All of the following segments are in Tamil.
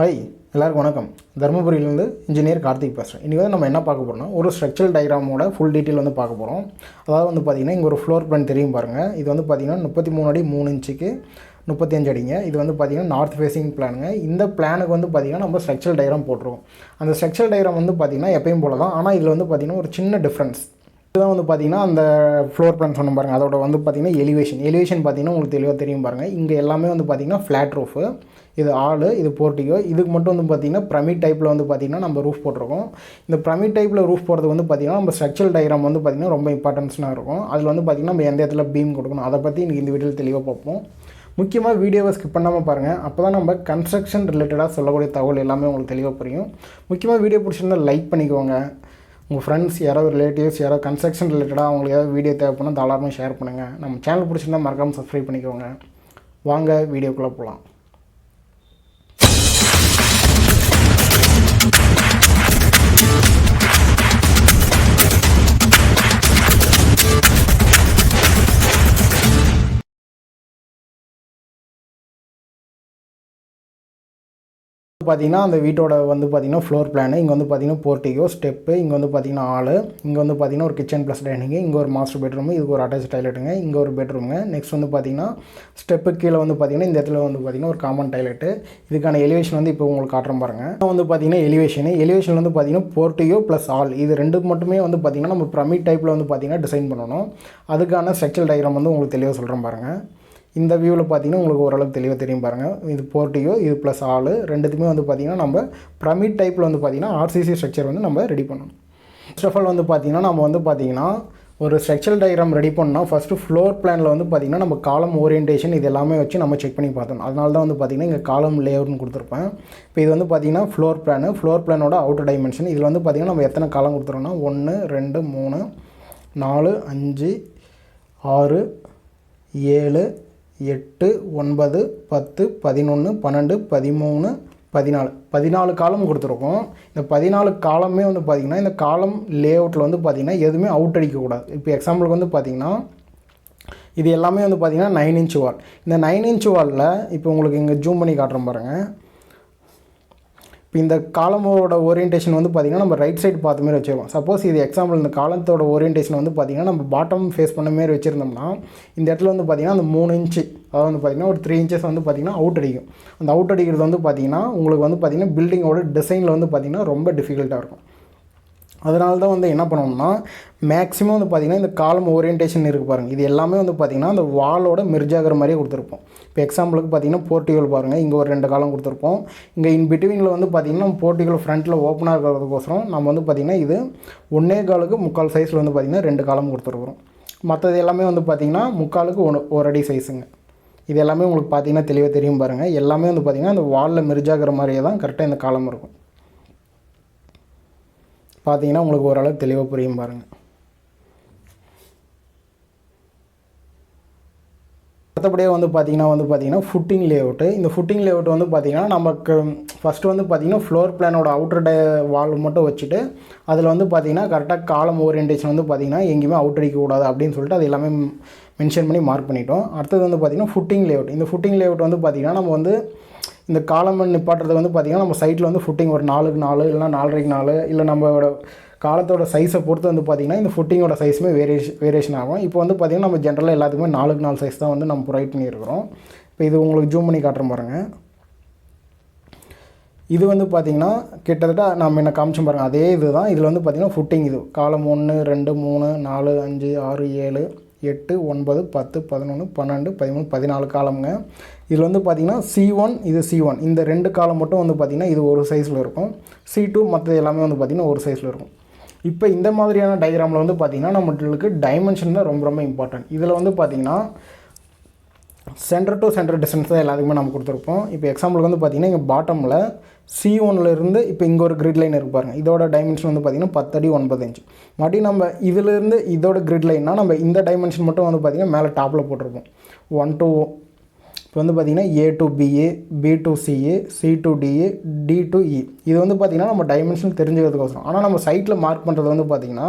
ஹாய் எல்லாருக்கும் வணக்கம். தர்மபுரியிலேருந்து இன்ஜினியர் கார்த்திக் பேசுகிறேன். இன்றைக்கி நம்ம என்ன பார்க்க போகிறோம்னா ஒரு ஸ்ட்ரக்சரல் டயக்ராமோட ஃபுல் டீட்டெயில் பார்க்க போகிறோம். அதாவது பார்த்திங்கன்னா இங்கே ஒரு ஃப்ளோர் பிளான் தெரியும் பாருங்கள். இது பார்த்திங்கன்னா 33 அடி 3 இன்ச்சுக்கு 35 அடிங்க. இது பார்த்திங்கன்னா நார்த் ஃபேஸிங் பிளானுங்க. இந்த பிளானுக்கு பார்த்திங்கன்னா நம்ம ஸ்ட்ரக்சரல் டயக்ராம் போட்டுருவோம். அந்த ஸ்ட்ரக்சரல் டயக்ராம் பார்த்திங்கன்னா எப்பயும் போல தான். ஆனால் இதில் பார்த்திங்கன்னா ஒரு சின்ன டிஃப்ரென்ஸ். இதுதான் பார்த்திங்கன்னா அந்த ஃப்ளோர் பிளான் சொன்ன பாருங்கள். அதோட பார்த்திங்கன்னா எலிவேஷன் பார்த்திங்கன்னா உங்களுக்கு தெளிவாக தெரியும் பாருங்கள். இங்கே எல்லாமே பார்த்திங்கன்னா ஃப்ளாட் ரூஃபு. இது ஆளு, இது போர்ட்டிகோ. இதுக்கு மட்டும் பார்த்திங்கன்னா பிரமிட் டைப்பில் பார்த்திங்கன்னா நம்ம ரூஃப் போட்டிருக்கோம். இந்த பிரமிட் டைப்பில் ரூஃப் போடுறது பார்த்திங்கன்னா நம்ம ஸ்ட்ரக்சரல் டயக்ராம் பார்த்திங்கன்னா ரொம்ப இம்பார்ட்டன்ஸ்னாக இருக்கும். அதில் பார்த்திங்கன்னா நம்ம எந்த இடத்துல பீம் கொடுக்கணும் அதை பற்றி இன்றைக்கி இந்த வீடியோவில் தெளிவாக பார்ப்போம். முக்கியமாக வீடியோவை ஸ்கிப் பண்ணாமல் பாருங்கள். அப்போ தான் நம்ம கன்ஸ்ட்ரக்ஷன் ரிலேட்டடாக சொல்லக்கூடிய தகவல் எல்லாமே உங்களுக்கு தெளிவாக புரியும். முக்கியமாக வீடியோ பிடிச்சிருந்தால் லைக் பண்ணிக்கோங்க. உங்கள் ஃப்ரெண்ட்ஸ் யாராவது ரிலேட்டிவ்ஸ் யாராவது கன்ஸ்ட்ரக்ஷன் ரிலேட்டடாக அவங்களுக்கு ஏதாவது வீடியோ தேவைப்படணும் தாராளமாக ஷேர் பண்ணுங்கள். நம்ம சேனல் பிடிச்சிருந்தால் மறக்காமல் சப்ஸ்கிரைப் பண்ணிக்கோங்க. வாங்க வீடியோக்குள்ளே போகலாம். பார்த்திங்கன்னா அந்த வீட்டோட பார்த்திங்கன்னா ஃப்ளோர் பிளானு. இங்கே பார்த்திங்கன்னா போர்ட்டிகோ, ஸ்டெப்பு, இங்கே பார்த்திங்கன்னா ஆளு, இங்கே பார்த்திங்கன்னா ஒரு கிச்சன் ப்ளஸ் டைனிங்கு, இங்கே ஒரு மாஸ்டர் பெட்ரூமு, இதுக்கு ஒரு அட்டாச் டாய்லெட்டுங்க, இங்கே ஒரு பெட்ரூமுங்க. நெக்ஸ்ட் பார்த்திங்கன்னா ஸ்டெப்பு கீழே பார்த்திங்கன்னா இந்த இடத்துல பார்த்திங்கன்னா ஒரு காமன் டாய்லெட்டு. இதுக்கான எலிவேஷன் இப்போ உங்களுக்கு காட்டுறோம் பாருங்கள். பார்த்திங்கன்னா எலிவேஷன் பார்த்திங்கன்னா போர்ட்டிகோ ப்ளஸ் ஆல் இது ரெண்டுக்கு மட்டுமே பார்த்திங்கன்னா நம்ம பிரமிட் டைப்பில் பார்த்திங்கன்னா டிசைன் பண்ணணும். அதுக்கான ஸ்ட்ரக்சரல் டயக்ராம் உங்களுக்கு தெளிவாக சொல்கிறேன் பாருங்கள். இந்த வியூவில் பார்த்திங்கன்னா உங்களுக்கு ஓரளவுக்கு தெளிவாக தெரியும் பாருங்கள். இது போர்ட்டிகோ, இது ப்ளஸ் ஆளு ரெண்டுத்துமே பார்த்திங்கன்னா நம்ம பிரமிட் டைப்பில் பார்த்திங்கன்னா RCC ஸ்ட்ரக்சர் நம்ம ரெடி பண்ணணும். ஃபர்ஸ்ட் ஆஃப் ஆல் பார்த்திங்கன்னா நம்ம பார்த்திங்கன்னா ஒரு ஸ்ட்ரக்சரல் டயக்ராம் ரெடி பண்ணால் ஃபஸ்ட்டு ஃப்ளோர் பிளானில் பார்த்திங்கன்னா நம்ம காலம் ஓரியன்டேஷன் இது எல்லாமே வச்சு நம்ம செக் பண்ணி பார்த்தோம். அதனால தான் பார்த்திங்கன்னா இங்கே காலம் லேஅவுட்னு கொடுத்துருப்பேன். இப்போ இது பார்த்திங்கன்னா ஃப்ளோர் பிளானோட அவுட்டர் டைமென்ஷன். இதில் பார்த்திங்கன்னா நம்ம எத்தனை காலம் கொடுத்துருவோம்னா 1 2 3 4 5 6 7 8 9 10 11 12 13 14 காலம் கொடுத்துருக்கோம். இந்த 14 காலமே பார்த்திங்கன்னா இந்த காலம் லேஅவுட்டில் பார்த்திங்கன்னா எதுவுமே அவுட் அடிக்கக்கூடாது. இப்போ எக்ஸாம்பிளுக்கு பார்த்திங்கன்னா இது எல்லாமே பார்த்திங்கன்னா 9 இன்ச் வால். இந்த 9 இன்ச் வாலில் இப்போ உங்களுக்கு இங்கே ஜூம் பண்ணி காட்டுறோம் பாருங்கள். இப்போ இந்த காலமோட ஓரியன்டேஷன் பார்த்திங்கன்னா நம்ம ரைட் சைடு பார்த்த மாதிரி வச்சுருக்கோம். சப்போஸ் இது எக்ஸாம்பிள் இந்த காலத்தோட ஓரியன்டேஷன் பார்த்திங்கன்னா நம்ம பாட்டம் ஃபேஸ் பண்ண மாரி வச்சுருந்தோம்னா இந்த இடத்துல பார்த்திங்கன்னா அந்த 3 இன்ச்சு அதாவது பார்த்திங்கன்னா ஒரு 3 இன்ச்சஸ் பார்த்திங்கன்னா அவுட் அடிக்கும். அந்த அவுட் அடிக்கிறது பார்த்திங்கன்னா உங்களுக்கு பார்த்திங்கன்னா பில்டிங்கோட டிசைனில் பார்த்திங்கன்னா ரொம்ப டிஃபிகல்ட்டாக இருக்கும். அதனால தான் என்ன பண்ணணும்னா மேக்ஸிமம் பார்த்திங்கன்னா இந்த காலம் ஓரியன்டேஷன் இருக்குது பாருங்கள். இது எல்லாமே பார்த்திங்கன்னா அந்த வாலோட மெர்ஜ் ஆகிற மாதிரியே கொடுத்துருப்போம். இப்போ எக்ஸாம்பிளுக்கு பார்த்திங்கன்னா போர்ட்டிகோல் பாருங்கள். இங்கே ஒரு 2 காலம் கொடுத்துருப்போம். இங்கே இன் பிட்வீனில் பார்த்திங்கன்னா நம்ம போர்ட்டிகோல் ஃப்ரண்ட்டில் ஓப்பனாக இருக்கிறதுக்கோசரம் நம்ம பார்த்திங்கன்னா இது 1.25 முக்கால் சைஸில் பார்த்திங்கன்னா 2 காலம் கொடுத்துருக்குறோம். மற்றது எல்லாமே பார்த்திங்கன்னா 3/4 1 அடி சைஸுங்க. இது எல்லாமே உங்களுக்கு பார்த்திங்கன்னா தெளிவாக தெரியும் பாருங்கள். எல்லாமே பார்த்திங்கன்னா அந்த வாலில் மெர்ஜ் ஆகிற மாதிரியே தான் கரெக்டாக இந்த காலம் இருக்கும். பார்த்திங்கன்னா உங்களுக்கு ஓரளவுக்கு தெளிவாக புரியும் பாருங்கள். மற்றபடியே பார்த்திங்கன்னா ஃபுட்டிங் லேஅவுட்டு. இந்த ஃபுட்டிங் லேஅவுட் பார்த்திங்கன்னா நமக்கு ஃபஸ்ட்டு பார்த்திங்கன்னா ஃப்ளோர் பிளானோட அவுட்டர் வால் மட்டும் வச்சுட்டு அதில் பார்த்திங்கன்னா கரெக்டாக காலம் ஓரியன்டேஷன் பார்த்திங்கன்னா எங்கேயுமே அவுட் அடிக்கக்கூடாது அப்படின்னு சொல்லிட்டு அது எல்லாமே மென்ஷன் பண்ணி மார்க் பண்ணிட்டோம். அடுத்தது பார்த்திங்கன்னா ஃபுட்டிங் லேஅவுட். இந்த ஃபுட்டிங் லேஅவுட் பார்த்திங்கன்னா நம்ம இந்த காலம் பார்த்துறது பார்த்திங்கன்னா நம்ம சைட்டில் ஃபுட்டிங் ஒரு 4x 4 இல்லைனா 4.5x 4 இல்லை நம்மளோட காலத்தோட சைஸை பொறுத்து பார்த்திங்கன்னா இந்த ஃபுட்டிங்கோட சைஸுமே வேரியேஷன் ஆகும். இப்போ பார்த்திங்கன்னா நம்ம ஜென்ரலாக எல்லாத்துக்குமே 4x 4 சைஸ் தான் நம்ம ப்ரொவைட் பண்ணியிருக்கிறோம். இப்போ இது உங்களுக்கு ஜூம் பண்ணி காட்டுறேன் பாருங்கள். இது பார்த்திங்கன்னா கிட்டத்தட்ட நம்ம என்ன காமிச்சோம் பாருங்கள். அதே இது தான் இதில் பார்த்திங்கன்னா ஃபுட்டிங் இது காலம் 1 2 3 4 5 6 7 8 9 10 11 12 13 14 காலம்ங்க. இதில் பார்த்திங்கன்னா C1 இது C1 இந்த 2 காலம் மட்டும் பார்த்திங்கன்னா இது ஒரு சைஸில் இருக்கும். C2 மற்றது எல்லாமே பார்த்திங்கன்னா ஒரு சைஸில் இருக்கும். இப்போ இந்த மாதிரியான டயக்ராமில் பார்த்திங்கன்னா நம்மளுக்கு டைமென்ஷன் தான் ரொம்ப ரொம்ப இம்பார்ட்டன்ட். இதில் பார்த்திங்கன்னா சென்டர் டு சென்டர் டிஸ்டன்ஸ் தான் எல்லாத்துக்குமே நம்ம கொடுத்துருப்போம். இப்போ எக்ஸாம்பிளுக்கு பார்த்திங்கன்னா இங்கே பாட்டமில் C1லேருந்து இப்போ இங்கே ஒரு கிரிட் லைன் இருக்குது பாருங்கள். இதோட டைமென்ஷன் பார்த்திங்கன்னா 10 அடி 9 இன்ச். மறுபடியும் நம்ம இதிலேருந்து இதோட கிரிட் லைன்னா நம்ம இந்த டைமென்ஷன் மட்டும் பார்த்திங்கன்னா மேலே டாப்பில் போட்டிருப்போம். 1 to இப்போ பார்த்திங்கன்னா A to BA, B to CA, C to DA, D to E. இது பார்த்திங்கன்னா நம்ம டைமென்ஷன் தெரிஞ்சுக்கிறதுக்கோசரம். ஆனால் நம்ம சைட்டில் மார்க் பண்ணுறது பார்த்திங்கன்னா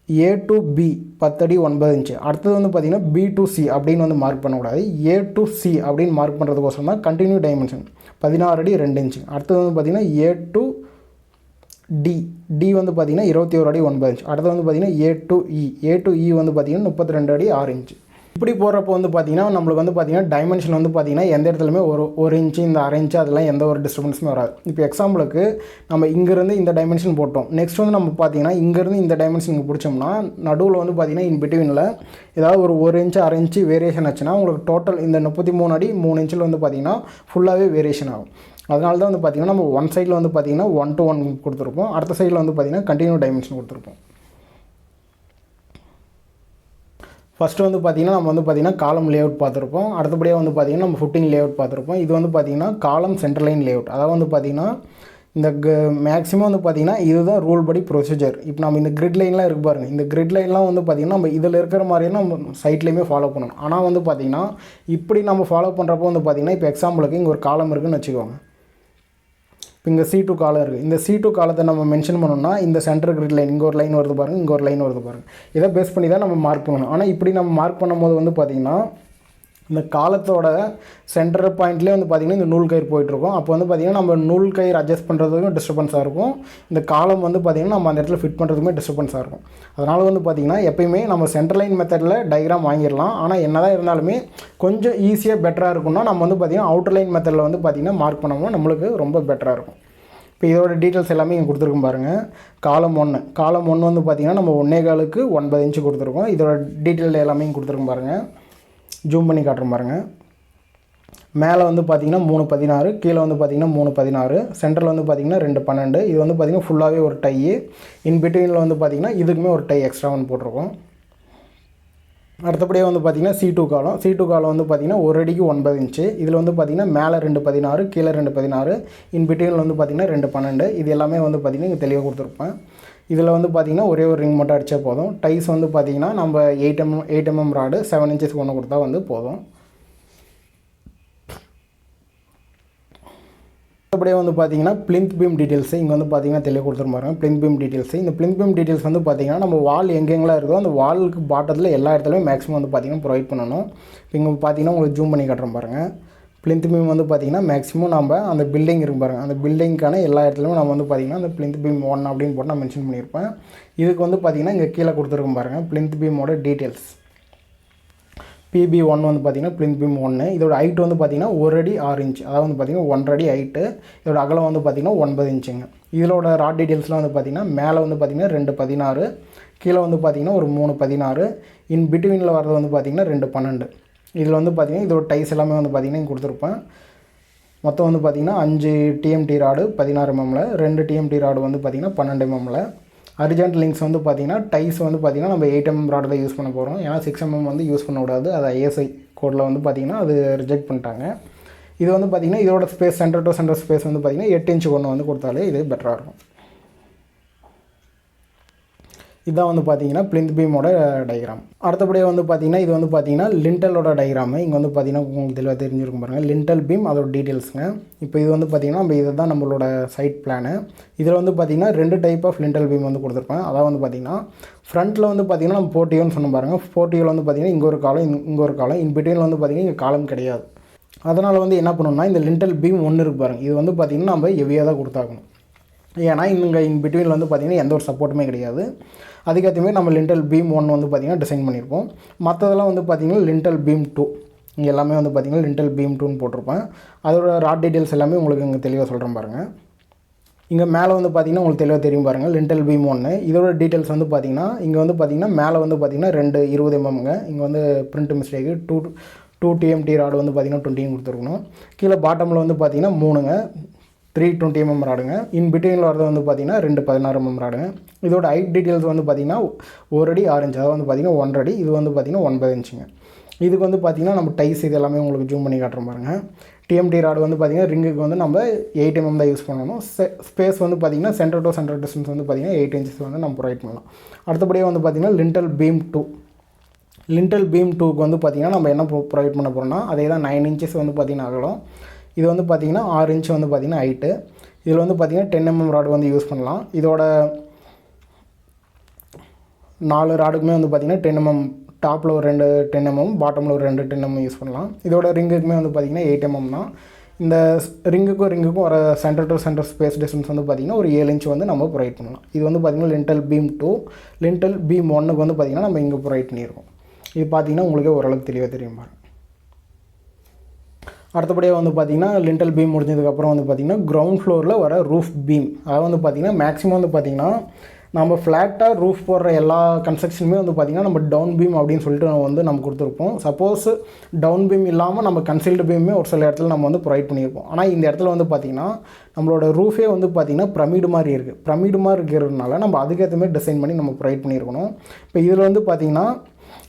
A to B 10 அடி 9 இன்ச்சு. அடுத்தது வந்து பார்த்திங்கன்னா B to C அப்படின்னு வந்து மார்க் பண்ணக்கூடாது. A to C அப்படின்னு மார்க் பண்ணுறதுக்கோசரம் தான் கண்டினியூ டைமென்ஷன் 16 அடி 2 இன்ச்சு. அடுத்தது வந்து பார்த்திங்கன்னா A to D வந்து பார்த்திங்கன்னா 21 அடி 9 இன்ச். அடுத்து வந்து பார்த்திங்கன்னா A to E வந்து பார்த்திங்கன்னா 32 அடி 6 இன்ச்சு. இப்படி போகிறப்போ வந்து பார்த்திங்கன்னா நம்மளுக்கு வந்து பார்த்திங்கன்னா டைமென்ஷன் வந்து பார்த்திங்கன்னா எந்த இடத்துலையுமே ஒரு இன்ச்சு இந்த அரை இன்ச்சு அதெல்லாம் எந்த ஒரு டிஸ்டர்பன்ஸுமே வராது. இப்போ எக்ஸாம்பிளுக்கு நம்ம இங்கேருந்து இந்த டைமென்ஷன் போட்டோம். நெக்ஸ்ட் வந்து நம்ம பார்த்திங்கன்னா இங்கேருந்து இந்த டைமென்ஷன் பிடிச்சோம்னா நடுவில் வந்து பார்த்திங்கன்னா இன் பிட்வீனில் ஏதாவது ஒரு இன்ச்சு அரை இன்ச்சு வேரியேஷன் ஆச்சுன்னா உங்களுக்கு டோட்டல் இந்த 33 அடி 3 இன்ச்சில் வந்து பார்த்திங்கன்னா ஃபுல்லாகவே வேரியேஷன் ஆகும். அதனால தான் வந்து பார்த்திங்கன்னா நம்ம ஒன் சைடில் வந்து பார்த்திங்கன்னா 1 to 1 கொடுத்துருப்போம். அடுத்த சைடில் வந்து பார்த்திங்கன்னா கண்டினியூ டைமென்ஷன் கொடுத்துருப்போம். ஃபஸ்ட்டு வந்து பார்த்திங்கன்னா நம்ம வந்து பார்த்திங்கன்னா காலம் லேஅவுட் பார்த்துருப்போம். அடுத்தபடியாக வந்து பார்த்திங்கன்னா நம்ம ஃபுட்டிங் லேஅவுட் பார்த்துருப்போம். இது வந்து பார்த்திங்கன்னா காலம் சென்டர் லைன் லேஅவுட். அதாவது வந்து பார்த்திங்கன்னா இந்த மேக்ஸிமம் வந்து பார்த்திங்கன்னா இதுதான் ரூல் படி ப்ரொசீஜர். இப்போ நம்ம இந்த கிரிட் லைன்லாம் இருக்குது பாருங்கள். இந்த கிரிட் லைன்லாம் வந்து பார்த்திங்கன்னா நம்ம இதில் இருக்கிற மாதிரியே நம்ம சைட்லேயுமே ஃபாலோ பண்ணணும். ஆனால் வந்து பார்த்திங்கன்னா இப்படி நம்ம ஃபாலோ பண்ணுறப்போ வந்து பார்த்திங்கன்னா இப்போ எக்ஸாம்பிளுக்கு இங்கே ஒரு காலம் இருக்குதுன்னு வச்சுக்கோங்க. இப்போ இங்கே C2 காலம் இருக்குது. இந்த C2 காலத்தை நம்ம மென்ஷன் பண்ணோம்னா இந்த சென்டர் கிரிட் லைன் இங்கே ஒரு லைன் வருது பாருங்கள், இங்கே ஒரு லைன் வருது பாருங்கள். இதை பேஸ் பண்ணி தான் நம்ம மார்க் பண்ணணும். ஆனால் இப்படி நம்ம மார்க் பண்ணும்போது வந்து பார்த்திங்கன்னா இந்த காலத்தோட சென்டர் பாயிண்ட்லேயே வந்து பார்த்திங்கன்னா இந்த நூல் கயிறு போயிட்டுருக்கும். அப்போ வந்து பார்த்திங்கன்னா நம்ம நூல் கயிறு அட்ஜஸ்ட் பண்ணுறதுக்கும் டிஸ்டர்பன்ஸாக இருக்கும். இந்த காலம் வந்து பார்த்திங்கன்னா நம்ம அந்த இடத்துல ஃபிட் பண்ணுறதுக்குமே டிஸ்டர்பன்ஸாக இருக்கும். அதனால் வந்து பார்த்திங்கன்னா எப்பயுமே நம்ம சென்டர் லைன் மெத்தடில் டயக்ராம் வாங்கிடலாம். ஆனால் என்ன தான் இருந்தாலுமே கொஞ்சம் ஈஸியாக பெட்டராக இருக்கும்னா நம்ம வந்து பார்த்திங்கன்னா அவுட்டர் லைன் மெத்தடில் வந்து பார்த்திங்கன்னா மார்க் பண்ணோம்னா நம்மளுக்கு ரொம்ப பெட்டராக இருக்கும். இப்போ இதோட டீட்டெயில்ஸ் எல்லாமே இங்கே கொடுத்துருக்கும் பாருங்கள். காலம் 1 வந்து பார்த்திங்கன்னா நம்ம 1.25க்கு 9 இன்ச்சு கொடுத்துருக்கோம். இதோட டீட்டெயில் எல்லாமே இங்கே கொடுத்துருக்கும் பாருங்கள். ஜூம் பண்ணி காட்டுறோம் பாருங்கள். மேலே வந்து பார்த்திங்கன்னா 3.16, கீழே வந்து பார்த்திங்கன்னா 3.16, சென்டரில் வந்து பார்த்திங்கன்னா 2.12. இது வந்து பார்த்திங்கன்னா ஃபுல்லாகவே ஒரு டை. இன் பிட்வீனில் வந்து பார்த்திங்கன்னா இதுக்குமே ஒரு டை எக்ஸ்ட்ரா வந்து போட்டிருக்கோம். அடுத்தபடியாக வந்து பார்த்திங்கன்னா C2 காலம் வந்து பார்த்திங்கன்னா 1 அடிக்கு 9 இன்ச்சு. இதில் வந்து பார்த்திங்கன்னா மேலே 2.16, கீழே 2.16, இன் பிட்வீனில் வந்து பார்த்திங்கன்னா 2.12. இது எல்லாமே வந்து பார்த்திங்கன்னா இங்கே தெளிவாக கொடுத்துருப்பேன். இதில் வந்து பார்த்திங்கன்னா ஒரே ஒரு ரிங் மட்டும் அடித்தா போதும். டைஸ் வந்து பார்த்திங்கன்னா நம்ம 8 mm ராடு 7 inches ஒன்று கொடுத்தா வந்து போதும். அப்படியே வந்து பார்த்திங்கன்னா பிளிந்த் பீம் டீட்டெயில்ஸு இங்கே வந்து பார்த்திங்கன்னா தெளிவாக கொடுத்துருப்பாங்க. பிளிந்த் பீம் டீட்டெயில்ஸு இந்த பிளிந்த் பீம் டீட்டெயில்ஸ் வந்து பார்த்திங்கன்னா நம்ம வால் எங்கெங்கெல்லாம் இருக்கோ அந்த வாலுக்கு பாட்டத்தில் எல்லா இடத்துலையும் மேக்ஸிமம் வந்து பார்த்திங்கன்னா ப்ரொவைட் பண்ணணும். இப்போ இங்கே பார்த்திங்கன்னா உங்களுக்கு ஜூம் பண்ணி காட்டுறோம் பாருங்கள். பிளிந்த் பீம் வந்து பார்த்திங்கன்னா மேக்ஸிமம் நம்ம அந்த பில்டிங் இருக்கு பாருங்கள், அந்த பில்டிங்க்கான எல்லா இடத்துலையும் நம்ம வந்து பார்த்திங்கன்னா அந்த பிளிந்த் பீம் 1 அப்படின்னு போட்டு நான் மென்ஷன் பண்ணியிருப்பேன். இதுக்கு வந்து பார்த்திங்கன்னா இங்கே கீழே கொடுத்துருக்கும் பாருங்கள் பிளிந்த் பீமோட டீட்டெயில்ஸ். PB1 வந்து பார்த்திங்கன்னா பிளிந்த் பீம் 1. இதோட ஹைட் வந்து பார்த்திங்கன்னா 1 அடி 6 இன்ச். அதாவது வந்து பார்த்திங்கன்னா 1.5 அடி ஹைட்டு. இதோட அகலம் வந்து பார்த்திங்கன்னா 9 இன்ச்சுங்க. இதோட ராட் டீட்டெயில்ஸ்லாம் வந்து பார்த்திங்கன்னா மேலே வந்து பார்த்திங்கன்னா 2.16, கீழே வந்து பார்த்திங்கன்னா ஒரு 3.16, இன் பிட்வீனில் வரது வந்து பார்த்திங்கன்னா 2.12. இதில் வந்து பார்த்திங்கன்னா இதோட டைஸ் எல்லாமே வந்து பார்த்திங்கன்னா இங்கே கொடுத்துருப்பேன். மொத்தம் வந்து பார்த்திங்கன்னா 5 TMT rod 16 mm, 2 TMT rod வந்து பார்த்திங்கன்னா 12 mm. அர்ஜென்ட் லிங்க்ஸ் வந்து பார்த்திங்கன்னா டைஸ் வந்து பார்த்திங்கன்னா நம்ம 8 mm ராடு தான் யூஸ் பண்ண போகிறோம். ஏன்னா 6 mm வந்து யூஸ் பண்ணக்கூடாது. அது ISI கோடில் வந்து பார்த்திங்கன்னா அது ரிஜெக்ட் பண்ணிட்டாங்க. இது வந்து பார்த்திங்கன்னா இதோட space centre to centre space வந்து பார்த்திங்கன்னா 8 inch ஒன்று வந்து கொடுத்தாலே இது பெட்டராக இருக்கும். இதுதான் வந்து பார்த்திங்கன்னா பிளிந்த் பீமோட டயக்ராம். அடுத்தபடியாக வந்து பார்த்திங்கன்னா இது வந்து பார்த்திங்கன்னா லிண்டலோட டயக்ராமு. இங்கே வந்து பார்த்திங்கன்னா உங்களுக்கு தெளிவாக தெரிஞ்சிருக்கும் பாருங்கள். லிண்டல் பீம் அதோட டீட்டெயில்ஸுங்க. இப்போ இது வந்து பார்த்திங்கன்னா நம்ம இதை தான் நம்மளோட சைட் பிளானு. இதில் வந்து பார்த்திங்கன்னா 2 டைப் ஆஃப் லிண்டல் பீம் வந்து கொடுத்துருப்பேன். அதாவது வந்து பார்த்திங்கன்னா ஃப்ரண்ட்டில் வந்து பார்த்திங்கன்னா நம்ம போர்ட்டியோன்னு சொன்ன பாருங்கள். போர்ட்டியோவில் வந்து பார்த்திங்கன்னா இங்கே ஒரு காலம் இங்கே ஒரு காலம், இன் பிட்வீனில் வந்து பார்த்திங்கன்னா இங்கே காலம் கிடையாது. அதனால் வந்து என்ன பண்ணணும்னா இந்த லிண்டல் பீம் 1 இருக்கு பாருங்கள். இது வந்து பார்த்திங்கன்னா நம்ம ஹெவியாக தான் கொடுத்தாகணும். ஏன்னா இங்கே இன் பிட்வீனில் வந்து பார்த்திங்கன்னா எந்த ஒரு சப்போர்ட்டுமே கிடையாது. அதுக்கேற்றமே நம்ம லிண்டல் பீம் 1 வந்து பார்த்திங்கன்னா டிசைன் பண்ணியிருப்போம். மற்றதெல்லாம் வந்து பார்த்திங்கன்னா லிண்டல் பீம் 2 இங்கே எல்லாமே வந்து பார்த்திங்கன்னா லிண்டல் பீம் 2ன்னு போட்டிருப்பேன். அதோட ராட் டீட்டெயில்ஸ் எல்லாமே உங்களுக்கு இங்கே தெளிவாக சொல்கிறேன் பாருங்கள். இங்கே மேலே வந்து பார்த்திங்கன்னா உங்களுக்கு தெளிவாக தெரியும் பாருங்கள் லிண்டல் பீம் 1. இதோட டீட்டெயில்ஸ் வந்து பார்த்திங்கன்னா இங்கே வந்து பார்த்திங்கன்னா மேலே வந்து பார்த்திங்கன்னா 2 20 mmங்க. இங்கே வந்து பிரிண்ட் மிஸ்டேக்கு 2 TMT ராடு வந்து பார்த்திங்கன்னா 20 கொடுத்துருக்கணும். கீழே பாட்டமில் வந்து பார்த்திங்கன்னா 3ங்க 320 mm ராடுங்க. இன் பிட்வீனில் வரது வந்து பார்த்திங்கன்னா 2.16 mm ராடுங்க. இதோட ஹைட் டீட்டெயில்ஸ் வந்து பார்த்திங்கன்னா 1 அடி 6 இன்ச். அதாவது வந்து பார்த்திங்கன்னா 1.5 அடி. இது வந்து பார்த்திங்கன்னா 9 இன்ச்சுங்க. இதுக்கு வந்து பார்த்திங்கன்னா நம்ம டைஸ் இது எல்லாமே உங்களுக்கு ஜூம் பண்ணி காட்டுறோம் பாருங்கள். TMT ராடு வந்து பார்த்திங்கன்னா ரிங்குக்கு வந்து நம்ம 8 mm தான் யூஸ் பண்ணணும். ஸ்பேஸ் வந்து பார்த்திங்கன்னா சென்டர் டு சென்டர் டிஸ்டன்ஸ் வந்து பார்த்திங்கன்னா 8 inches வந்து நம்ம ப்ரொவைட் பண்ணலாம். அடுத்தபடியாக வந்து பார்த்திங்கன்னா லிண்டல் பீம் 2. லிண்டல் பீம் 2க்கு வந்து பார்த்திங்கன்னா நம்ம என்ன ப்ரொவைட் பண்ண போகிறோம்னா அதே தான் 9 inches வந்து பார்த்திங்கன்னா அகலம். இது வந்து பார்த்திங்கன்னா 6 inch வந்து பார்த்திங்கன்னா ஹைட்டு. இதில் வந்து பார்த்திங்கன்னா 10 mm ராடு வந்து யூஸ் பண்ணலாம். இதோட 4 ராடுக்குமே வந்து பார்த்திங்கன்னா 10 mm டாப்பில் ஒரு 2 10 mm பாட்டமில் ஒரு 2 10 mm யூஸ் பண்ணலாம். இதோட ரிங்குக்குமே வந்து பார்த்திங்கன்னா 8 mm தான். இந்த ரிங்குக்கும் வர centre to centre space distance வந்து பார்த்திங்கன்னா ஒரு 7 inch வந்து நம்ம ப்ரொவைட் பண்ணலாம். இது வந்து பார்த்திங்கன்னா லிண்டல் பீம் 2 லிண்டல் பீம் 1க்கு வந்து பார்த்திங்கன்னா நம்ம இங்கே ப்ரொவைட் பண்ணியிருக்கோம். இது பார்த்திங்கன்னா உங்களுக்கே ஓரளவுக்கு தெளிவாக தெரியும் பாருங்கள். அடுத்தபடியாக வந்து பார்த்திங்கன்னா லிண்டல் பீம் முடிஞ்சதுக்கப்புறம் வந்து பார்த்திங்கன்னா கிரவுண்ட் ஃப்ளோரில் வர ரூஃப் பீம், அதாவது வந்து பார்த்திங்கன்னா மேக்ஸிமம் வந்து பார்த்திங்கன்னா நம்ம ஃப்ளாட்டாக ரூஃப் போடுற எல்லா கன்ஸ்ட்ரக்ஷனுமே வந்து பார்த்திங்கன்னா நம்ம டவுன் பீம் அப்படின்னு சொல்லிட்டு நம்ம கொடுத்துருப்போம். சப்போஸ் டவுன் பீம் இல்லாமல் நம்ம கன்சீல்டு பீமே ஒரு சில இடத்துல நம்ம வந்து ப்ரொவைட் பண்ணியிருப்போம். ஆனால் இந்த இடத்துல வந்து பார்த்திங்கன்னா நம்மளோட ரூஃபே வந்து பார்த்திங்கன்னா பிரமிடு மாதிரி இருக்குது. பிரமிடு மாதிரி இருக்கிறதுனால நம்ம அதுக்கேற்ற மாதிரி டிசைன் பண்ணி நம்ம ப்ரொவைட் பண்ணியிருக்கணும். இப்போ இதில் வந்து பார்த்திங்கன்னா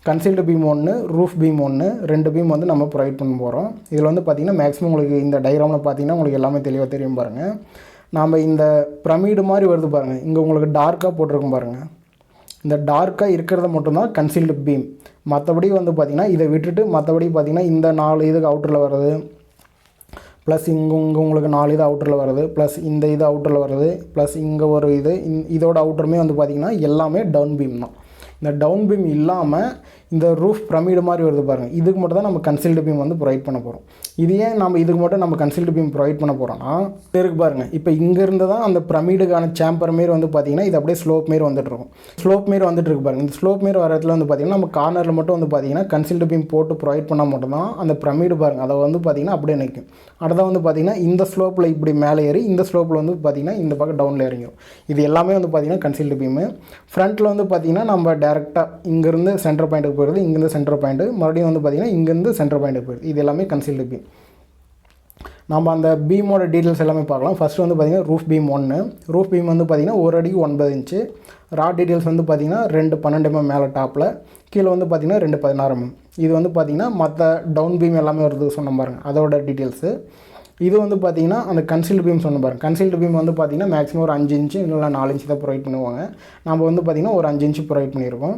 concealed beam 1 roof beam 1 2 beam வந்து நம்ம ப்ரொவைட் பண்ண போகிறோம். இதில் வந்து பார்த்திங்கன்னா மேக்ஸிமம் உங்களுக்கு இந்த டயக்ராமில் பார்த்திங்கன்னா உங்களுக்கு எல்லாமே தெளிவாக தெரியும் பாருங்கள். நாம் இந்த பிரமிடு மாதிரி வருது பாருங்கள், இங்கே உங்களுக்கு டார்க்காக போட்டிருக்கும் பாருங்கள். இந்த டார்க்காக இருக்கிறத மட்டும்தான் கன்சீல்டு பீம். மற்றபடி வந்து பார்த்திங்கன்னா இதை விட்டுட்டு மற்றபடி பார்த்திங்கன்னா இந்த 4 இதுக்கு அவுட்டரில் வர்றது, ப்ளஸ் இங்கே உங்களுக்கு 4 இது அவுட்டரில் வருது, ப்ளஸ் இந்த இது அவுட்டரில் வருது, ப்ளஸ் இங்கே ஒரு இதோட அவுட்டருமே வந்து பார்த்திங்கன்னா எல்லாமே டவுன் பீம் தான். இந்த டவுன் பீம் இல்லாமல் இந்த ரூஃப் பிரமிடு மாதிரி வருது பாருங்கள், இதுக்கு மட்டும் தான் நம்ம கன்சீல்டு பீம் வந்து ப்ரொவைட் பண்ண போகிறோம். இது ஏன் நம்ம இதுக்கு மட்டும் நம்ம கன்சீல்டு பீம் ப்ரொவைட் பண்ண போகிறோம்னா இருக்கு பாருங்கள். இப்போ இங்கேருந்து தான் அந்த பிரமிடுக்கான சேம்பர் மாரி வந்து பார்த்திங்கன்னா இது அப்படியே ஸ்லோப் மாரி வந்துட்டுருக்கும். ஸ்லோப் மாரி வந்துட்டு இருக்கு பாருங்கள். இந்த ஸ்லோப் மாரி வர இடத்துல வந்து பார்த்திங்கன்னா நம்ம கார்னரில் மட்டும் வந்து பார்த்திங்கன்னா கன்சீல்டு பீம் போட்டு ப்ரொவைட் பண்ணால் மட்டும்தான் அந்த பிரமிடு பாருங்கள் அதை வந்து பார்த்திங்கன்னா அப்படியே நிற்கும். அடுத்த வந்து பார்த்திங்கன்னா இந்த ஸ்லோப்பில் இப்படி மேலே ஏறி இந்த ஸ்லோப்பில் வந்து பார்த்திங்கன்னா இந்த பக்கம் டவுனில் இறங்கிடும். இது எல்லாமே வந்து பார்த்திங்கன்னா கன்சீல்டு பீமு. ஃப்ரண்ட்டில் வந்து பார்த்திங்கன்னா நம்ம டேரெக்டாக இங்கேருந்து சென்டர் பாயிண்ட்டுக்கு போயிடுது, இங்கேருந்து சென்டர் பாயிண்ட்டு, மறுபடியும் வந்து பார்த்திங்கன்னா இங்கேருந்து சென்டர் பாயிண்ட்டுக்கு போயிடுது. இது எல்லாமே கன்சீல்டு பீம். நம்ம அந்த பீமோட டீட்டெயில்ஸ் எல்லாமே பார்க்கலாம். ஃபஸ்ட்டு வந்து பார்த்திங்கன்னா ரூஃப் பீம் 1. ரூஃப் பீம் வந்து பார்த்திங்கன்னா 1 அடிக்கு 9 inch. ரா டீட்டெயில்ஸ் வந்து பார்த்திங்கன்னா 2 12 mm மேலே டாப்பில், கீழே வந்து பார்த்திங்கன்னா 2 16 mm. இது வந்து பார்த்திங்கன்னா மற்ற டவுன் பீம் எல்லாமே வருது சொன்ன பாருங்கள், அதோட டீட்டெயில்ஸு. இது வந்து பார்த்திங்கன்னா அந்த கன்சீல்டு பீம் சொன்ன பாருங்கள். கன்சீல்டு பீம் வந்து பார்த்திங்கன்னா மேக்ஸிமம் ஒரு 5 inch இல்லை 4 inch தான் ப்ரொவைட் பண்ணுவாங்க. நம்ம வந்து பார்த்திங்கன்னா ஒரு 5 inch ப்ரொவைட் பண்ணியிருக்கோம்.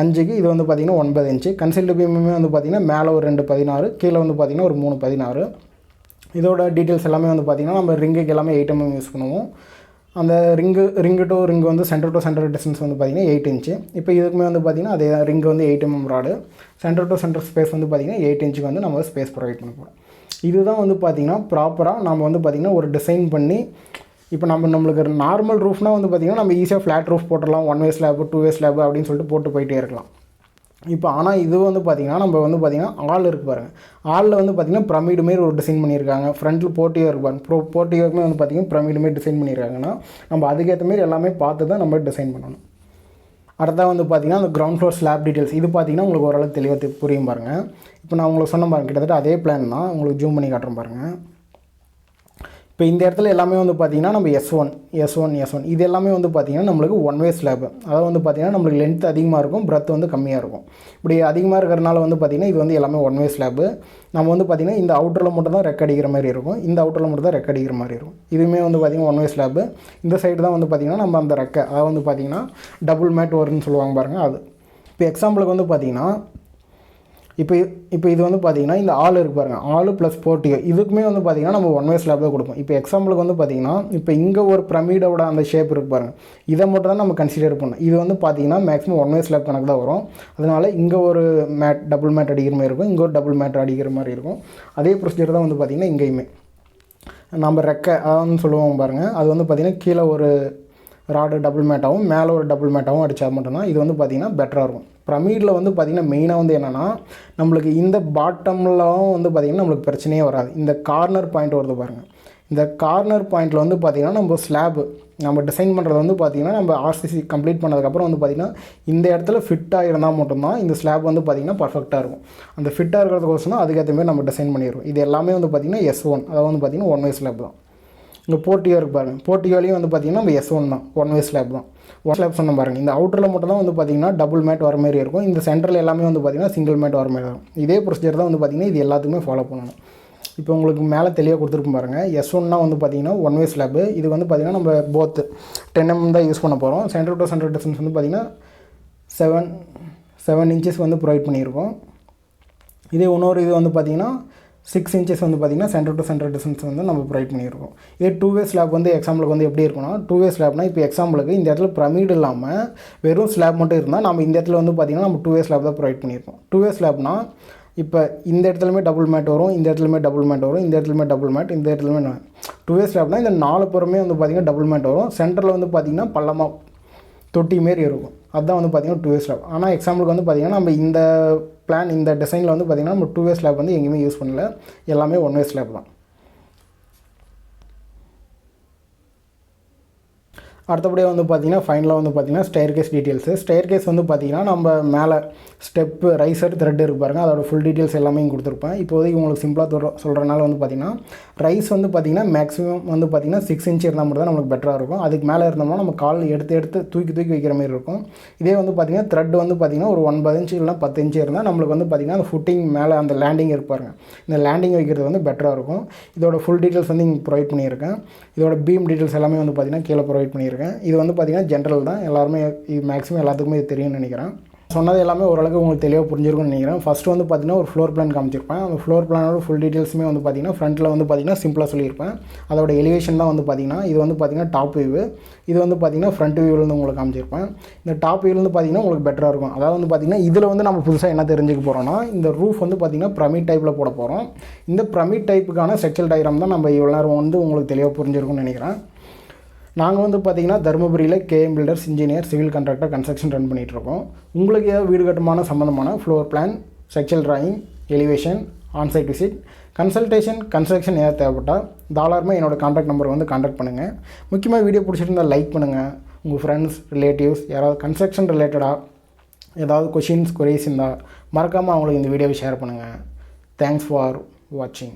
5க்கு இது வந்து பார்த்திங்கன்னா 9 inch. கன்சீல்டு பீமுமே வந்து பார்த்திங்கன்னா மேலே ஒரு 2 16, கீழே வந்து பார்த்திங்கன்னா ஒரு 3 16. இதோட டீட்டெயில்ஸ் எல்லாமே வந்து பார்த்திங்கன்னா நம்ம ரிங்குக்கு எல்லாமே 8 mm யூஸ் பண்ணுவோம். அந்த ரிங்கு டு ரிங்கு வந்து சென்டர் டு சென்டர் டிஸ்டன்ஸ் வந்து பார்த்திங்கன்னா 8 inch. இப்போ இதுக்குமே வந்து பார்த்திங்கன்னா அதே ரிங்கு வந்து 8 mm rod, centre to centre space வந்து பார்த்திங்கன்னா 8 inch வந்து நம்ம ஸ்பேஸ் ப்ரொவைட் பண்ண போகிறோம். இதுதான் வந்து பார்த்திங்கன்னா ப்ராப்பராக நம்ம வந்து பார்த்திங்கன்னா ஒரு டிசைன் பண்ணி, இப்போ நம்மளுக்கு நார்மல் ரூஃப்னால் வந்து பார்த்திங்கன்னா நம்ம ஈஸியாக ஃப்ளாட் ரூஃப் போட்டுடலாம், 1 way ஸ்லாப் 2 way ஸ்லாப் அப்படின்னு சொல்லிட்டு போட்டு போயிட்டே இருக்கலாம். இப்போ ஆனால் இது வந்து பார்த்திங்கன்னா நம்ம வந்து பார்த்திங்கன்னா ஆள் இருக்குது பாருங்கள். ஆளில் வந்து பார்த்திங்கன்னா பிரமிடு மாரி ஒரு டிசைன் பண்ணியிருக்காங்க. ஃப்ரண்ட்டில் போர்ட்டியோ இருக்கு பாருங்கள். போர்ட்டியோக்குமே வந்து பார்த்திங்கன்னா பிரமிடு மாரி டிசைன் பண்ணியிருக்காங்கன்னா நம்ம அதுக்கேற்ற மாரி எல்லாமே பார்த்து தான் நம்ம டிசைன் பண்ணணும். அடுத்தா வந்து பார்த்திங்கன்னா அந்த கிரவுண்ட் ஃப்ளோர் ஸ்லாப் டீட்டெயில்ஸ் இது பார்த்திங்கன்னா உங்களுக்கு ஓரளவுக்கு தெளிவாக புரியும் பாருங்கள். இப்போ நான் உங்களுக்கு சொன்ன பாருங்கள், கிட்டத்தட்ட அதே பிளான் தான், உங்களுக்கு ஜூம் பண்ணி காட்டுறேன் பாருங்கள். இப்போ இந்த இடத்துல எல்லாமே வந்து பார்த்திங்கன்னா நம்ம S1 இது எல்லாமே வந்து பார்த்திங்கன்னா நம்மளுக்கு 1 way ஸ்லாப். அதாவது வந்து பார்த்திங்கன்னா நம்மளுக்கு லென்த் அதிகமாக இருக்கும், பிரெத் வந்து கம்மியாக இருக்கும். இப்படி அதிகமாக இருக்கிறனால வந்து பார்த்திங்கன்னா இது வந்து எல்லாமே 1 way ஸ்லாப்பு. நம்ம வந்து பார்த்திங்கன்னா இந்த அவுட்டரில் மட்டும் தான் ரெக் அடிக்கிற மாதிரி இருக்கும், இந்த அவுட்டரில் மட்டும் தான் ரெக் அடிக்கிற மாதிரி இருக்கும். இதுவுமே வந்து பார்த்திங்கன்னா 1 way ஸ்லாப்பு. இந்த சைடு தான் வந்து பார்த்திங்கன்னா நம்ம அந்த ரெக்கை, அதாவது வந்து பார்த்திங்கன்னா டபுள் மேட் வரும்னு சொல்லுவாங்க பாருங்கள் அது. இப்போ எக்ஸாம்பிளுக்கு வந்து பார்த்திங்கன்னா இப்போ இது வந்து பார்த்திங்கன்னா இந்த ஆள் இருக்குது பாருங்கள், ஆள் ப்ளஸ் போர்ட்டியோ இதுக்குமே வந்து பார்த்திங்கன்னா நம்ம 1 way ஸ்லாப் தான் கொடுப்போம். இப்போ எக்ஸாம்பிளுக்கு வந்து பார்த்திங்கன்னா இப்போ இங்கே ஒரு பிரமிடோட அந்த ஷேப் இருக்குது பாருங்கள், இதை மட்டும் தான் நம்ம கன்சிடர் பண்ணோம். இது வந்து பார்த்திங்கன்னா மேக்ஸிமம் 1 way ஸ்லாப் கணக்கு தான் வரும். அதனால் இங்கே ஒரு டபுள் மேட் அடிக்கிற மாதிரி இருக்கும், இங்கே ஒரு டபுள் மேட் அடிக்கிற மாதிரி இருக்கும். அதே ப்ரொசீஜர் தான் வந்து பார்த்திங்கன்னா இங்கேயுமே நம்ம ரெக்கை அதான் சொல்லுவோம் பாருங்கள். அது வந்து பார்த்திங்கன்னா கீழே ஒரு ராடு டபுள் மேட்டாகவும் மேலே ஒரு டபுள் மேட்டாகவும் அடித்தா மட்டும்தான் இது வந்து பார்த்திங்கன்னா பெட்டராக இருக்கும். பிரமிடில் வந்து பார்த்திங்கன்னா மெயினாக வந்து என்னென்னா நம்மளுக்கு இந்த பாட்டம்லாம் வந்து பார்த்திங்கன்னா நம்மளுக்கு பிரச்சனையே வராது. இந்த கார்னர் பாயிண்ட் வருது பாருங்கள், இந்த கார்னர் பாயிண்டில் வந்து பார்த்திங்கன்னா நம்ம ஸ்லாப்பு நம்ம டிசைன் பண்ணுறது வந்து பார்த்திங்கன்னா நம்ம RCC கம்ப்ளீட் பண்ணதுக்கப்புறம் வந்து பார்த்திங்கன்னா இந்த இடத்துல ஃபிட்டாக இருந்தால் மட்டும்தான் இந்த ஸ்லாப் வந்து பார்த்திங்கன்னா பர்ஃபெக்டாக இருக்கும். அந்த ஃபிட்டாக இருக்கிறதுக்கோசரம் அதுக்கேற்ற மாதிரி நம்ம டிசைன் பண்ணிடுவோம். இது எல்லாமே வந்து பார்த்திங்கன்னா S1, அதாவது வந்து பார்த்திங்கன்னா 1 way ஸ்லாப் தான். இங்கே போர்ட்டியோ இருக்குது பாருங்கள், போர்ட்டியோலையும் வந்து பார்த்திங்கன்னா நம்ம S1 தான், 1 way ஸ்லாப் தான். 1 ஸ்லாப் சொன்ன பாருங்கள். இந்த அவுட்டரில் மட்டும் தான் வந்து பார்த்திங்கன்னா டபுள் மேட் வர மாதிரி இருக்கும், இந்த சென்டரில் எல்லாமே வந்து பார்த்திங்கன்னா சிங்கிள் மேட் வர மாதிரி இருக்கும். இதே ப்ரொசீஜர் தான் வந்து பார்த்திங்கன்னா இது எல்லாத்துக்குமே ஃபாலோ பண்ணணும். இப்போ உங்களுக்கு மேலே தெளிவாக கொடுத்துருக்கும் பாருங்கள். S1னா வந்து பார்த்திங்கன்னா 1 way ஸ்லாப்பு. இது வந்து பார்த்திங்கன்னா நம்ம போத் 10 mm தான் யூஸ் பண்ண போகிறோம். சென்டர் டு சென்டர் டிஸ்டன்ஸ் வந்து பார்த்திங்கன்னா 7 inches வந்து ப்ரொவைட் பண்ணியிருக்கோம். இதே இன்னொரு இது வந்து பார்த்திங்கன்னா 6 inches வந்து பார்த்திங்கன்னா சென்டர் டு சென்டர் டிஸ்டன்ஸ் வந்து நம்ம ப்ரொவைட் பண்ணியிருக்கோம். இதே 2-way ஸ்லாப் வந்து எக்ஸாம்பிளுக்கு வந்து எப்படி இருக்குன்னா 2-way ஸ்லாப்னால் இப்போ எக்ஸாம்பிளுக்கு இந்த இடத்துல பிரமிட் இல்லாமல் வெறும் ஸ்லாப் மட்டும் இருந்தால் நம்ம இந்த இடத்துல வந்து பார்த்திங்கன்னா நம்ம 2-way ஸ்லாப் தான் ப்ரொவைட் பண்ணியிருக்கோம். 2-way ஸ்லாப்னால் இப்போ இந்த இடத்துலையுமே டபுள் மேட் வரும், இந்த இடத்துலையுமே டபுள் மேட் வரும், இந்த இடத்துலையுமே டபுள் மேட், இந்த இடத்துலையுமே 2-way ஸ்லாப்னால் இந்த 4 புறமே வந்து பார்த்திங்கன்னா டபுள் மேட் வரும். சென்டரில் வந்து பார்த்திங்கன்னா பள்ளமாக தொட்டி மாரி இருக்கும். அதுதான் வந்து பார்த்திங்கன்னா 2-way ஸ்லாப். ஆனால் எக்ஸாம்பிளுக்கு வந்து பார்த்திங்கன்னா நம்ம இந்த பிளான் இந்த டிசைனில் வந்து பார்த்திங்கன்னா நம்ம 2-way ஸ்லாப் வந்து எங்கேயுமே யூஸ் பண்ணல, எல்லாமே 1-way ஸ்லாப் தான். அடுத்தபடியாக வந்து பார்த்திங்கன்னா ஃபைனலாக வந்து பார்த்திங்கன்னா ஸ்டேர்கேஸ் டீட்டெயில்ஸு. ஸ்டேர்கேஸ் வந்து பார்த்திங்கன்னா நம்ம மேலே ஸ்டெப்பு ரைசர் த்ரெட் இருக்கு பாருங்கள், அதோட ஃபுல் டீட்டெயில்ஸ் எல்லாமே இங்கே கொடுத்துருப்பேன். இப்போதைக்கு உங்களுக்கு சிம்பிளாக சொல்கிறனால வந்து பார்த்திங்கன்னா ரைஸ் வந்து பார்த்திங்கன்னா மேக்ஸிமம் வந்து பார்த்திங்கன்னா 6 inch இருந்தால் மட்டும் தான் நம்மளுக்கு பெட்டராக இருக்கும். அதுக்கு மேலே இருந்தோம்னா நம்ம கால் எடுத்து தூக்கி வைக்கிற மாதிரி இருக்கும். இதே வந்து பார்த்திங்கன்னா த்ரெட் வந்து பார்த்திங்கன்னா ஒரு 9 inch இல்லைனா 10 inch இருந்தால் நம்மளுக்கு வந்து பார்த்திங்கன்னா அந்த ஃபுட்டிங் மேலே அந்த லேண்டிங் இருப்பாருங்க, இந்த லேண்டிங் வைக்கிறது வந்து பெட்டராக இருக்கும். இதோட ஃபுல் டீட்டெயில்ஸ் வந்து இங்கே ப்ரொவைட் பண்ணியிருக்கேன். இதோட பீம் டீட்டெயில்ஸ் எல்லாமே வந்து பார்த்திங்கன்னா கீழே ப்ரொவைட் பண்ணியிருக்கேன். இது வந்து பார்த்திங்கன்னா ஜென்ரல் தான், எல்லாருமே இது மேக்ஸிமம் எல்லாத்துக்குமே இது தெரியும்னு நினைக்கிறேன். சொன்னது எல்லாமே ஓரளவுக்கு உங்களுக்கு தெளிவாக புரிஞ்சிருக்கும்னு நினைக்கிறேன். ஃபஸ்ட்டு வந்து பார்த்திங்கன்னா ஒரு ஃப்ளோர் பிளான் காமிச்சிருப்பேன். அந்த ஃப்ளோர் பிளானோட ஃபுல் டீட்டெயில்ஸுமே வந்து பார்த்திங்கன்னா ஃப்ரண்ட்டில் வந்து பார்த்திங்கன்னா சிம்பிளாக சொல்லியிருப்பேன். அதோட எலிவேஷன் தான் வந்து பார்த்திங்கன்னா இது வந்து பார்த்திங்கன்னா டாப் வியூ, இது வந்து பார்த்திங்கன்னா ஃப்ரண்ட் வியூவிலேருந்து உங்களுக்கு காமிச்சிருப்பேன். இந்த டாப் வியூவிலேருந்து பார்த்திங்கன்னா உங்களுக்கு பெட்டராக இருக்கும். அதாவது வந்து பார்த்திங்கன்னா இதில் வந்து நம்ம புதுசாக என்ன தெரிஞ்சுக்க போகிறோம்னா இந்த ரூஃப் வந்து பார்த்திங்கன்னா பிரமிட் டைப்பில் போட போகிறோம். இந்த பிரமிட் டைப்புக்கான ஸ்ட்ரக்சரல் டயக்ராம் தான் நம்ம இவ்வளோ நேரம் வந்து உங்களுக்கு தெளிவாக புரிஞ்சிருக்கும்னு நினைக்கிறேன். நாங்கள் வந்து பார்த்திங்கன்னா தர்மபுரியில் KM builders engineer civil contractor construction run பண்ணிகிட்ருக்கோம். உங்களுக்கு ஏதாவது வீடு கட்டுமான சம்மந்தமான floor plan, structural drawing, elevation, onsite visit, consultation, construction ஏதாவது தேவைப்பட்டால் தாராளமாக என்னோடய கான்டாக்ட் நம்பர் வந்து கான்டாக்ட் பண்ணுங்கள். முக்கியமாக வீடியோ பிடிச்சிருந்தால் லைக் பண்ணுங்கள். உங்கள் ஃப்ரெண்ட்ஸ், ரிலேட்டிவ்ஸ் யாராவது கன்ஸ்ட்ரக்ஷன் ரிலேட்டடாக ஏதாவது கொஷின்ஸ், குறைஸ் இருந்தால் மறக்காமல் அவங்களுக்கு இந்த வீடியோவை ஷேர் பண்ணுங்கள். தேங்க்ஸ் ஃபார் வாட்சிங்.